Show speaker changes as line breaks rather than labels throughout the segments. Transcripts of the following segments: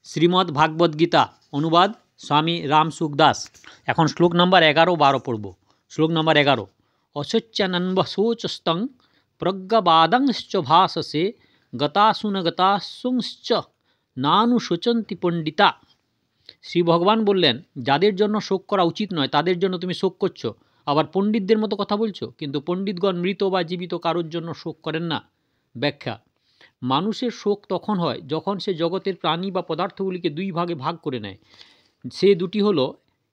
শ্রীমদ্ ভাগবত গীতা অনুবাদ স্বামী রাম সুখদাস। এখন শ্লোক নম্বর 11-12 পড়ব। শ্লোক নম্বর 11। অশোচ্যানন্বশোচস্তং প্রজ্ঞবাদংশ্চ ভাসসে গতাসুনগতাসুংশ্চ নানুশোচন্তি পণ্ডিতা। শ্রী ভগবান বললেন, যাদের জন্য শোক করা উচিত নয় তাদের জন্য তুমি শোক করছো, আবার পণ্ডিতদের মতো কথা বলছো। কিন্তু পণ্ডিতগণ মৃত বা জীবিত কারোর জন্য শোক করেন না। ব্যাখ্যা: মানুষের শোক তখন হয় যখন সে জগতের প্রাণী বা পদার্থগুলিকে দুই ভাগে ভাগ করে নেয়। সে দুটি হলো,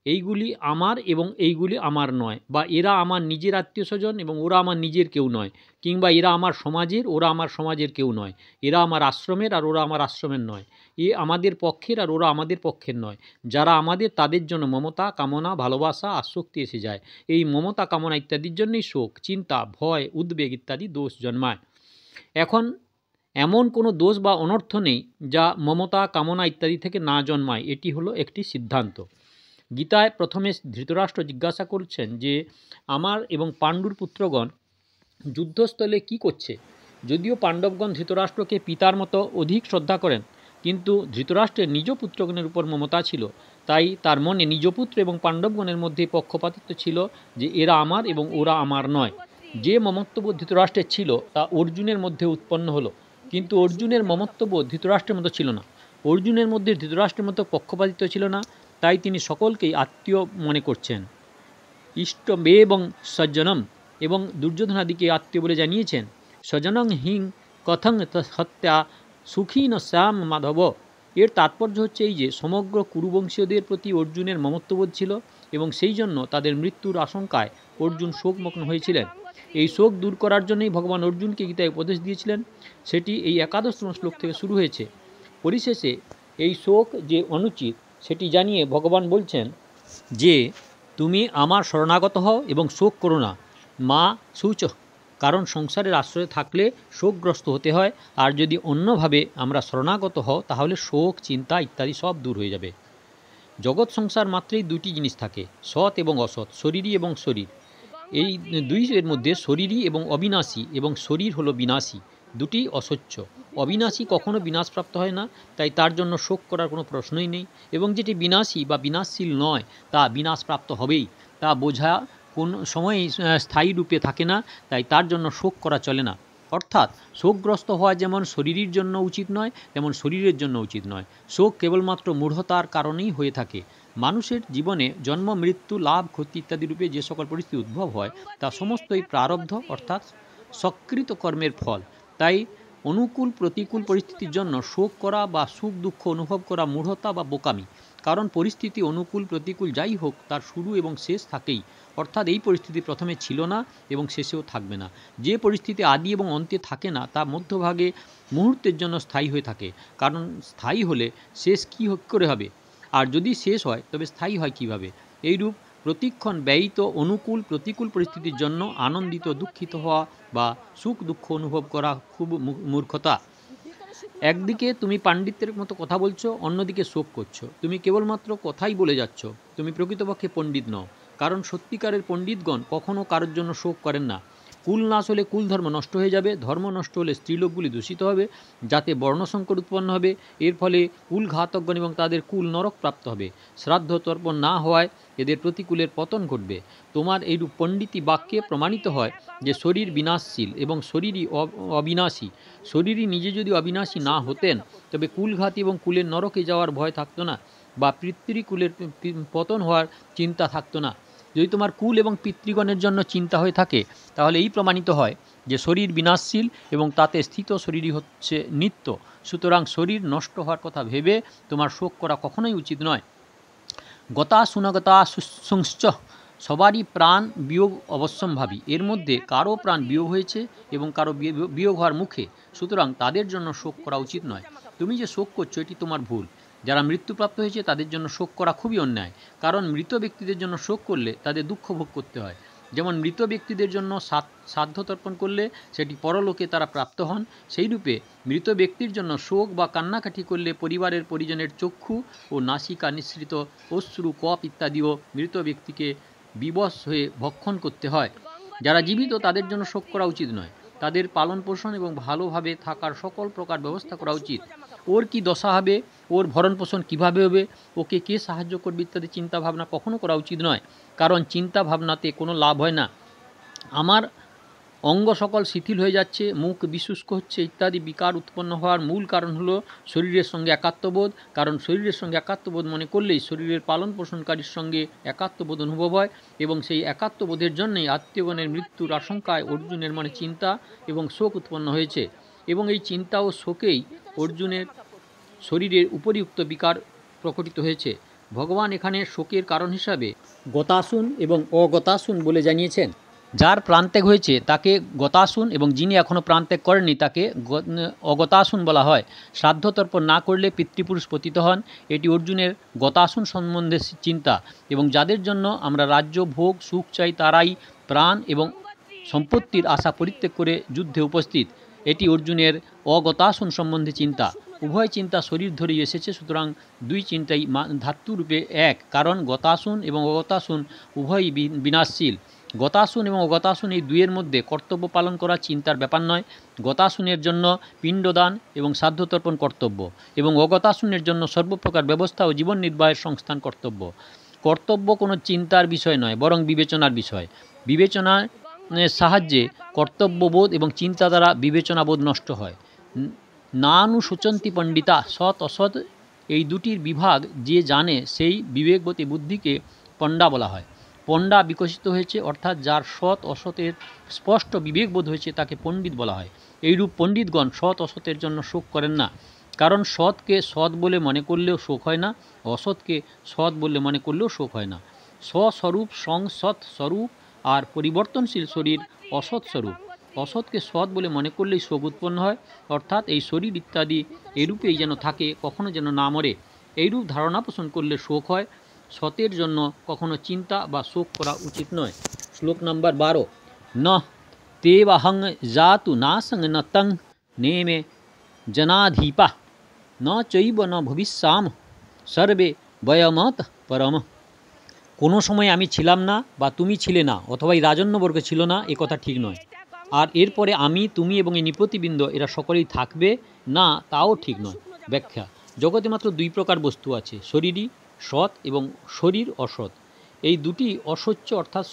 এইগুলি আমার এবং এইগুলি আমার নয়, বা এরা আমার নিজের আত্মীয় স্বজন এবং ওরা আমার নিজের কেউ নয়, কিংবা এরা আমার সমাজের, ওরা আমার সমাজের কেউ নয়, এরা আমার আশ্রমের আর ওরা আমার আশ্রমের নয়, এ আমাদের পক্ষের আর ওরা আমাদের পক্ষের নয়। যারা আমাদের তাদের জন্য মমতা, কামনা, ভালোবাসা, আসক্তি এসে যায়। এই মমতা, কামনা ইত্যাদির জন্যই শোক, চিন্তা, ভয়, উদ্বেগ ইত্যাদি দোষ জন্মায়। এখন এমন কোনো দোষ বা অনর্থ নেই যা মমতা, কামনা ইত্যাদি থেকে না জন্মায়। এটি হলো একটি সিদ্ধান্ত। গীতায় প্রথমে ধৃতরাষ্ট্র জিজ্ঞাসা করছেন যে আমার এবং পাণ্ডুর পুত্রগণ যুদ্ধস্থলে কি করছে। যদিও পাণ্ডবগণ ধৃতরাষ্ট্রকে পিতার মতো অধিক শ্রদ্ধা করেন, কিন্তু ধৃতরাষ্ট্রের নিজ পুত্রগণের উপর মমতা ছিল। তাই তার মনে নিজ পুত্র এবং পাণ্ডবগণের মধ্যে পক্ষপাতিত্ব ছিল যে এরা আমার এবং ওরা আমার নয়। যে মমত্ববোধ ধৃতরাষ্ট্রের ছিল তা অর্জুনের মধ্যে উৎপন্ন হলো, কিন্তু অর্জুনের মমত্ববোধ ধৃতরাষ্ট্রের মতো ছিল না। অর্জুনের মধ্যে ধৃতরাষ্ট্রের মতো পক্ষপাতিত্ব ছিল না, তাই তিনি সকলকেই আত্মীয় মনে করছেন। ইষ্টবে এবং সজ্জনম এবং দুর্যোধনাদিকে আত্মীয় বলে জানিয়েছেন। স্বজনং হিং কথং হত্যা সুখী ন শ্যাম মাধব। এর তাৎপর্য হচ্ছে এই যে সমগ্র কুরুবংশীয়দের প্রতি অর্জুনের মমত্ববোধ ছিল এবং সেই জন্য তাদের মৃত্যুর আশঙ্কায় অর্জুন শোকমগ্ন হয়েছিলেন। এই শোক দূর করার জন্যই ভগবান অর্জুনকে গীতায় উপদেশ দিয়েছিলেন। সেটি এই 11তম শ্লোক থেকে শুরু হয়েছে। পরিশেষে এই শোক যে অনুচিত সেটি জানিয়ে ভগবান বলছেন যে তুমি আমার শরণাগত হও এবং শোক করো না। মা শুচ, কারণ সংসারের আশ্রয়ে থাকলে শোকগ্রস্ত হতে হয়, আর যদি অন্যভাবে আমরা শরণাগত হও তাহলে শোক, চিন্তা ইত্যাদি সব দূর হয়ে যাবে। জগৎ সংসার মাত্রেই দুটি জিনিস থাকে, সৎ এবং অসৎ, শরীরী এবং শরীর। এই দুইয়ের মধ্যে শরীরী এবং অবিনাশী, এবং শরীর হলো বিনাশী, দুটি অসহ্য। অবিনাশী কখনো বিনাশপ্রাপ্ত হয় না, তাই তার জন্য শোক করার কোনো প্রশ্নই নেই। এবং যেটি বিনাশী বা বিনাশশীল নয় তা বিনাশপ্রাপ্ত হবেই। তা বোঝা কোনো সময়ই স্থায়ী রূপে থাকে না, তাই তার জন্য শোক করা চলে না। অর্থাৎ শোকগ্রস্ত হওয়া যেমন শরীরের জন্য উচিত নয়, তেমন শরীরের জন্য উচিত নয়। শোক কেবলমাত্র মূঢ়তার কারণেই হয়ে থাকে। মানুষের জীবনে জন্ম, মৃত্যু, লাভ, ক্ষতি ইত্যাদি রূপে যে সকল পরিস্থিতি উদ্ভব হয় তা সমস্তই প্রারব্ধ অর্থাৎ সক্রিত কর্মের ফল। তাই অনুকূল প্রতিকূল পরিস্থিতির জন্য শোক করা বা সুখ দুঃখ অনুভব করা মূঢ়তা বা বোকামি। কারণ পরিস্থিতি অনুকূল প্রতিকূল যাই হোক তার শুরু এবং শেষ থাকেই। অর্থাৎ এই পরিস্থিতি প্রথমে ছিল না এবং শেষেও থাকবে না। যে পরিস্থিতি আদি এবং অন্তে থাকে না তা মধ্যভাগে মুহূর্তের জন্য স্থায়ী হয়ে থাকে। কারণ স্থায়ী হলে শেষ কী করে হবে, আর যদি শেষ হয় তবে স্থায়ী হয় কিভাবে? এইরূপ প্রতিক্ষণ ব্যয়িত অনুকূল প্রতিকূল পরিস্থিতির জন্য আনন্দিত, দুঃখিত হওয়া বা সুখ দুঃখ অনুভব করা খুব মূর্খতা। একদিকে তুমি পাণ্ডিত্যের মতো কথা বলছো, অন্যদিকে শোক করছো। তুমি কেবলমাত্র কথাই বলে যাচ্ছ, তুমি প্রকৃতপক্ষে পণ্ডিত নও। কারণ সত্যিকারের পণ্ডিতগণ কখনও কারোর জন্য শোক করেন না। কুল নাশ হলে কুল ধর্ম নষ্ট হয়ে যাবে, ধর্ম নষ্ট হলে স্ত্রীলোকগুলি দূষিত হবে, যাতে বর্ণসংকর উৎপন্ন হবে। এর ফলে কুল ঘাতকগণ এবং তাদের কুল নরক প্রাপ্ত হবে। শ্রাদ্ধ তর্পণ না হওয়ায় এদের প্রতিকূলের পতন ঘটবে। তোমার এইরূপ পণ্ডিতি বাক্যে প্রমাণিত হয় যে শরীর বিনাশশীল এবং শরীরই অবিনাশী। শরীরই নিজে যদি অবিনাশী না হতেন তবে কুলঘাতী এবং কুলের নরকে যাওয়ার ভয় থাকতো না, বা পিতৃকুলের পতন হওয়ার চিন্তা থাকতো না। যদি তোমার কুল এবং পিতৃগণের জন্য চিন্তা হয়ে থাকে তাহলে এই প্রমাণিত হয় যে শরীর বিনাশশীল এবং তাতে স্থিত শরীরই হচ্ছে নিত্য। সুতরাং শরীর নষ্ট হওয়ার কথা ভেবে তোমার শোক করা কখনোই উচিত নয়। গতা সুনগতা সুংশ্চ, সবারই প্রাণ বিয়োগ অবশ্যম্ভাবী। এর মধ্যে কারো প্রাণ বিয়োগ হয়েছে এবং কারো বিয়োগ হওয়ার মুখে, সুতরাং তাদের জন্য শোক করা উচিত নয়। তুমি যে শোক করছো এটি তোমার ভুল। যারা মৃত্যুপ্রাপ্ত হয়েছে তাদের জন্য শোক করা খুবই অন্যায়। কারণ মৃত ব্যক্তিদের জন্য শোক করলে তাদের দুঃখ ভোগ করতে হয়। যেমন মৃত ব্যক্তিদের জন্য শ্রাদ্ধ তর্পণ করলে সেটি পরলোকে তারা প্রাপ্ত হন, সেইরূপে মৃত ব্যক্তির জন্য শোক বা কান্নাকাটি করলে পরিবারের পরিজনের চক্ষু ও নাসিকা নিঃসৃত অশ্রু, কপ ইত্যাদিও মৃত ব্যক্তিকে বিবশ হয়ে ভক্ষণ করতে হয়। যারা জীবিত তাদের জন্য শোক করা উচিত নয়। তাদের পালন পোষণ এবং ভালোভাবে থাকার সকল প্রকার ব্যবস্থা করা উচিত। ওর কি দশা হবে, ওর ভরণ পোষণ কীভাবে হবে, ওকে কে সাহায্য করবে ইত্যাদি চিন্তা ভাবনা কখনো করা উচিত নয়। কারণ চিন্তা ভাবনাতে কোনো লাভ হয় না। আমার অঙ্গ সকল শিথিল হয়ে যাচ্ছে, মুখ বিশুষ্ক হচ্ছে ইত্যাদি বিকার উৎপন্ন হওয়ার মূল কারণ হলো শরীরের সঙ্গে একাত্মবোধ। কারণ শরীরের সঙ্গে একাত্মবোধ মনে করলেই শরীরের পালন পোষণকারীর সঙ্গে একাত্মবোধ অনুভব হয়, এবং সেই একাত্মবোধের জন্যই আত্মীয়গণের মৃত্যুর আশঙ্কায় অর্জুনের মনে চিন্তা এবং শোক উৎপন্ন হয়েছে, এবং এই চিন্তা ও শোকেই অর্জুনের শরীরের উপরিউক্ত বিকার প্রকটিত হয়েছে। ভগবান এখানে শোকের কারণ হিসাবে গতাসুন এবং অগতাসুন বলে জানিয়েছেন। যার প্রাণত্যাগ হয়েছে তাকে গতাসুন, এবং যিনি এখনও প্রাণত্যাগ করেননি তাকে অগতাসুন বলা হয়। শ্রাদ্ধতর্পণ না করলে পিতৃপুরুষ পতিত হন, এটি অর্জুনের গতাসুন সম্বন্ধে চিন্তা। এবং যাদের জন্য আমরা রাজ্য ভোগ সুখ চাই তারাই প্রাণ এবং সম্পত্তির আশা পরিত্যাগ করে যুদ্ধে উপস্থিত, এটি অর্জুনের অগতাসুন সম্বন্ধে চিন্তা। উভয় চিন্তা শরীর ধরেই এসেছে, সুতরাং দুই চিন্তাই ধাতুরূপে এক, কারণ গতাসুন এবং অগতাসুন উভয়ই বিনাশশীল। গতাসুন এবং অগতাসুন এই দুইয়ের মধ্যে কর্তব্য পালন করা চিন্তার ব্যাপার নয়। গতাসুনের জন্য পিণ্ডদান এবং শ্রাদ্ধতর্পণ কর্তব্য, এবং অগতাসুনের জন্য সর্বপ্রকার ব্যবস্থা ও জীবন নির্বাহের সংস্থান কর্তব্য। কর্তব্য কোনো চিন্তার বিষয় নয়, বরং বিবেচনার বিষয়। বিবেচনার সাহায্যে কর্তব্যবোধ এবং চিন্তা দ্বারা বিবেচনাবোধ নষ্ট হয়। নানুশোচন্তি পণ্ডিতা, সৎ অসৎ এই দুটির বিভাগ যে জানে সেই বিবেকবতী বুদ্ধিকে পণ্ডা বলা হয়। পণ্ডা বিকশিত হয়েছে, অর্থাৎ যার সৎ অসতের স্পষ্ট বিবেকবোধ হয়েছে তাকে পণ্ডিত বলা হয়। এইরূপ পণ্ডিতগণ সৎ অসতের জন্য শোক করেন না, কারণ সৎকে সৎ বলে মনে করলেও শোক হয় না, অসৎকে সৎ বলে মনে করলেও শোক হয় না। স্বস্বরূপ সংসৎ স্বরূপ আর পরিবর্তনশীল শরীর অসৎ স্বরূপ। অসৎকে সৎ বলে মনে করলেই শোক উৎপন্ন হয়, অর্থাৎ এই শরীর ইত্যাদি এরূপেই যেন থাকে, কখনো যেন না মরে, এইরূপ ধারণা পোষণ করলে শোক হয়। সতের জন্য কখনো চিন্তা বা শোক করা উচিত নয়। শ্লোক নম্বর 12। ন তেবহং জাতু নাসং ন তং নেমে জনাধীপা ন চৈব ন ভবিষ্যাম সর্বে বয়মত পরম। কোনো সময় আমি ছিলাম না বা তুমি ছিলে না, অথবা এই রাজন্যবর্গ ছিল না, এ কথা ঠিক নয়। আর এরপরে আমি, তুমি এবং এই নৃপতিবৃন্দ এরা সকলেই থাকবে না, তাও ঠিক নয়। ব্যাখ্যা: জগতে মাত্র দুই প্রকার বস্তু আছে, শরীরই সৎ এবং শরীর অসৎ। এই দুটি অসচ্য, অর্থাৎ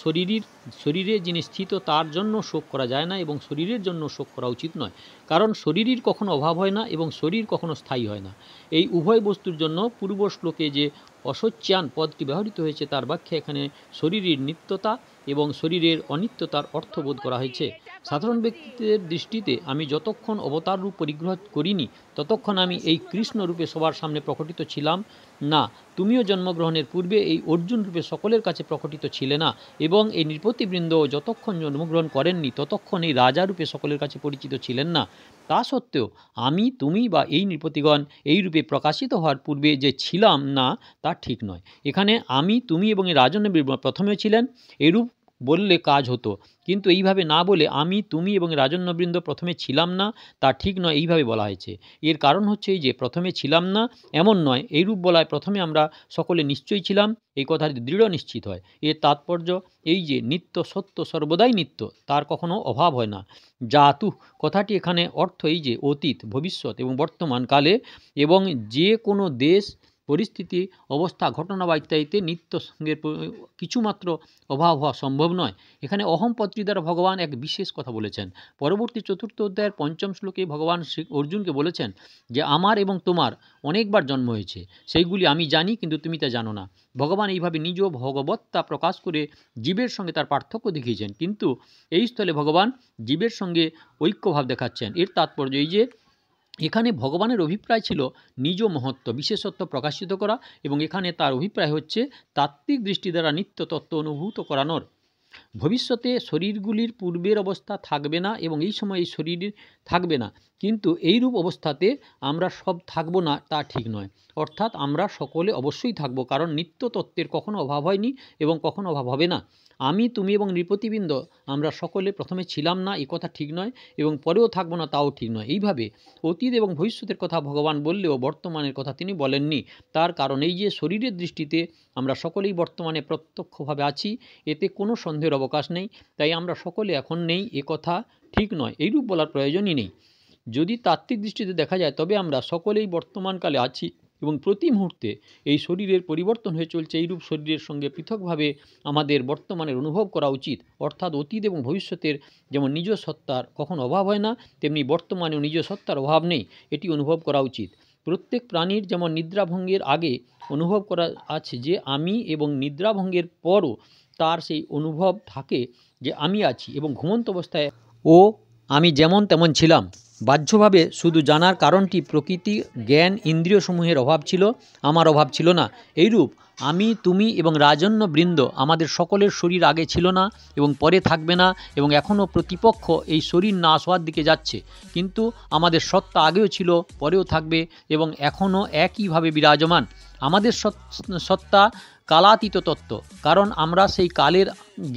শরীরে যিনি স্থিত তার জন্য শোক করা যায় না, এবং শরীরের জন্য শোক করা উচিত নয়, কারণ শরীরের কখনো অভাব হয় না এবং শরীর কখনো স্থায়ী হয় না। এই উভয় বস্তুর জন্য পূর্ব শ্লোকে যে অসচ্যান পদটি ব্যবহৃত হয়েছে তার ব্যাখ্যা এখানে শরীরের নিত্যতা এবং শরীরের অনিত্যতার অর্থবোধ করা হয়েছে। সাধারণ ব্যক্তিদের দৃষ্টিতে আমি যতক্ষণ অবতার রূপ পরিগ্রহ করিনি ততক্ষণ আমি এই কৃষ্ণ রূপে সবার সামনে প্রকটিত ছিলাম না। তুমিও জন্মগ্রহণের পূর্বে এই অর্জুন রূপে সকলের কাছে প্রকটিত ছিলে না, এবং এই নৃপতিবৃন্দ যতক্ষণ জন্মগ্রহণ করেননি ততক্ষণ এই রাজা রূপে সকলের কাছে পরিচিত ছিলেন না। তা সত্ত্বেও আমি, তুমি বা এই নৃপতিগণ এই রূপে প্রকাশিত হওয়ার পূর্বে যে ছিলাম না তা ঠিক নয়। এখানে আমি, তুমি এবং এই রাজন্যবৃন্দ প্রথমে ছিলেন এরূপ বললে কাজ হতো, কিন্তু এইভাবে না বলে আমি, তুমি এবং রাজন্যবৃন্দ প্রথমে ছিলাম না তা ঠিক নয়, এইভাবে বলা হয়েছে। এর কারণ হচ্ছে এই যে প্রথমে ছিলাম না এমন নয়, এইরূপ বলায় প্রথমে আমরা সকলে নিশ্চয়ই ছিলাম এই কথাটি দৃঢ় নিশ্চিত হয়। এর তাৎপর্য এই যে নিত্য সত্য সর্বদাই নিত্য, তার কখনো অভাব হয় না। জাতু কথাটি এখানে অর্থ এই যে অতীত, ভবিষ্যৎ এবং বর্তমান কালে, এবং যে কোনো দেশ, পরিস্থিতি, অবস্থা, ঘটনা বা ইত্যাদিতে নিত্য সঙ্গের কিছুমাত্র অভাব হওয়া সম্ভব নয়। এখানে অহম পদটি দ্বারা ভগবান এক বিশেষ কথা বলেছেন। পরবর্তী 4th অধ্যায়ের 5ম শ্লোকে ভগবান শ্রী অর্জুনকে বলেছেন যে আমার এবং তোমার অনেকবার জন্ম হয়েছে, সেইগুলি আমি জানি কিন্তু তুমি তা জানো না। ভগবান এইভাবে নিজ ভগবত্তা প্রকাশ করে জীবের সঙ্গে তার পার্থক্য দেখিয়েছেন, কিন্তু এই স্থলে ভগবান জীবের সঙ্গে ঐক্যভাব দেখাচ্ছেন। এর তাৎপর্য এই যে এখানে ভগবানের অভিপ্রায় ছিল নিজ মহত্ব বিশেষত্ব প্রকাশিত করা, এবং এখানে তার অভিপ্রায় হচ্ছে তাত্ত্বিক দৃষ্টি দ্বারা নিত্য তত্ত্ব অনুভূত করানোর। ভবিষ্যতে শরীরগুলির পূর্বের অবস্থা থাকবে না এবং এই সময় এই শরীর থাকবে না, কিন্তু এইরূপ অবস্থাতে আমরা সব থাকবো না তা ঠিক নয়। অর্থাৎ আমরা সকলে অবশ্যই থাকবো, কারণ নিত্য তত্ত্বের কখনো অভাব হয়নি এবং কখনো অভাব হবে না। আমি, তুমি এবং নৃপতিবৃন্দ আমরা সকলে প্রথমে ছিলাম না এই কথা ঠিক নয়, এবং পরেও থাকবো না তাও ঠিক নয়। এইভাবে অতীত এবং ভবিষ্যতের কথা ভগবান বললেও বর্তমানের কথা তিনি বলেননি। তার কারণ এই যে শরীরের দৃষ্টিতে আমরা সকলেই বর্তমানে প্রত্যক্ষভাবে আছি, এতে কোনো সন্দেহের অবকাশ নেই। তাই আমরা সকলে এখন নেই এ কথা ঠিক নয়, এইরূপ বলার প্রয়োজনই নেই। যদি তাত্ত্বিক দৃষ্টিতে দেখা যায় তবে আমরা সকলেই বর্তমানকালে আছি এবং প্রতি মুহূর্তে এই শরীরের পরিবর্তন হয়ে চলছে। এইরূপ শরীরের সঙ্গে পৃথকভাবে আমাদের বর্তমানের অনুভব করা উচিত। অর্থাৎ অতীত এবং ভবিষ্যতের যেমন নিজ সত্তার কখনো অভাব হয় না, তেমনি বর্তমানেও নিজ সত্তার অভাব নেই, এটি অনুভব করা উচিত। প্রত্যেক প্রাণীর যেমন নিদ্রাভঙ্গের আগে অনুভব করা আছে যে আমি, এবং নিদ্রাভঙ্গের পরও তার সেই অনুভব থাকে যে আমি আছি, এবং ঘুমন্ত অবস্থায় ও আমি যেমন তেমন ছিলাম। বাহ্যভাবে শুধু জানার কারণটি প্রকৃতি জ্ঞান ইন্দ্রিয়সমূহের অভাব ছিল, আমার অভাব ছিল না। এইরূপ আমি, তুমি এবং রাজন্যবৃন্দ আমাদের সকলের শরীর আগে ছিল না এবং পরে থাকবে না, এবং এখনও প্রতিপক্ষ এই শরীর নাশ হওয়ার দিকে যাচ্ছে, কিন্তু আমাদের সত্তা আগেও ছিল, পরেও থাকবে এবং এখনও একইভাবে বিরাজমান। আমাদের সত্তা কালাতীত তত্ত্ব, কারণ আমরা সেই কালের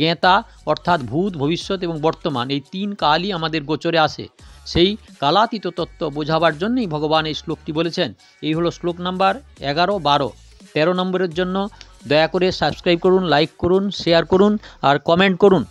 জ্ঞাতা, অর্থাৎ ভূত, ভবিষ্যৎ এবং বর্তমান, এই তিন কালই আমাদের গোচরে আসে। সেই কালাতীত তত্ত্ব বোঝাবার জন্যই ভগবান এই শ্লোকটি বলেছেন। এই হলো শ্লোক নাম্বার 11, 12, 13 নম্বরের জন্য দয়া করে সাবস্ক্রাইব করুন, লাইক করুন, শেয়ার করুন আর কমেন্ট করুন।